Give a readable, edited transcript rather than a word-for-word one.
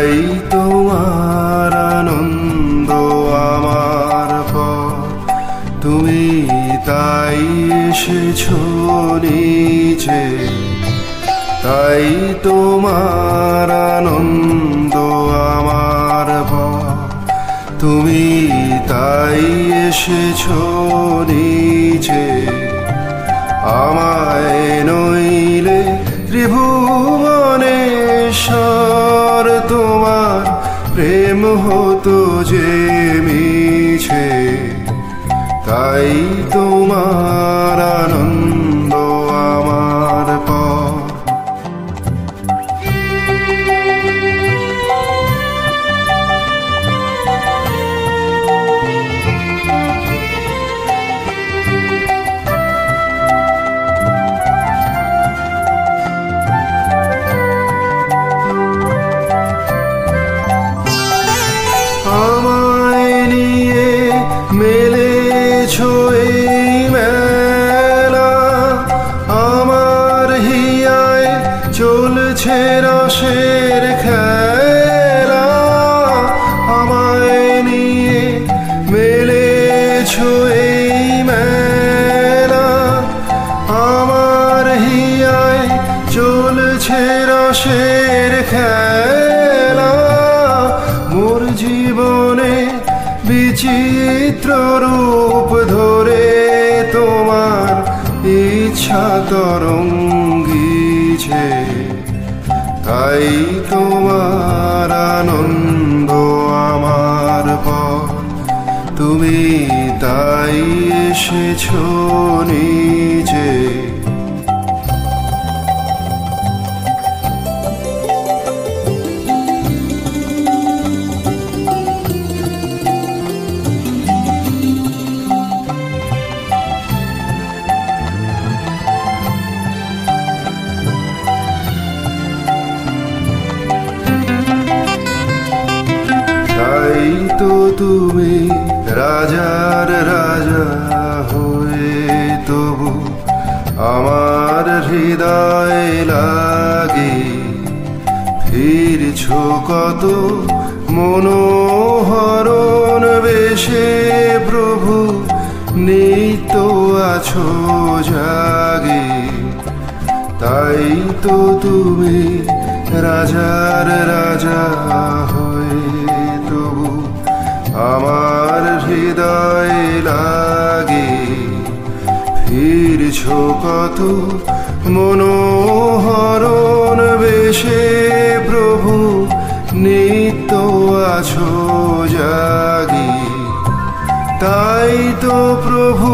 তাই তোমার আনন্দ আমার পর, তুমি তাই এসেছো নিচে। তাই তোমার আনন্দ আমার পর, তুমি তাই এসেছো নিচে। আমায় নইলে ত্রিভুবনেশ্বর তোমার প্রেম হতো যে মিছে। তাই তোমার আনন্দ আমার পর। আমায় নিয়ে মেলেছো এই মেলা, আমার হিয়ায় চলছে রসের খেলা। আমায় নিয়ে মেলেছো এই মেলা, আমার হিয়ায় চলছে রসের খেলা। মোর জীবনে বিচিত্র রূপ ধরে তোমার ইচ্ছা তরঙ্গিছে। তাই তোমার আনন্দ আমার পর, তুমি তাই এসেছো নিচে। তাই তো তুমি রাজার রাজা হয়ে তবু আমার হৃদয় লাগে। ফিরছো কত মনোহরণ বেশে প্রভু, নিত্য আছো জাগে। তাই তো তুমি রাজার রাজা হয়ে তবু আমার হৃদয় লাগে। ফিরছো কত মনোহরণ বেশে প্রভু, নিত্য আছো জাগি। তাই তো প্রভু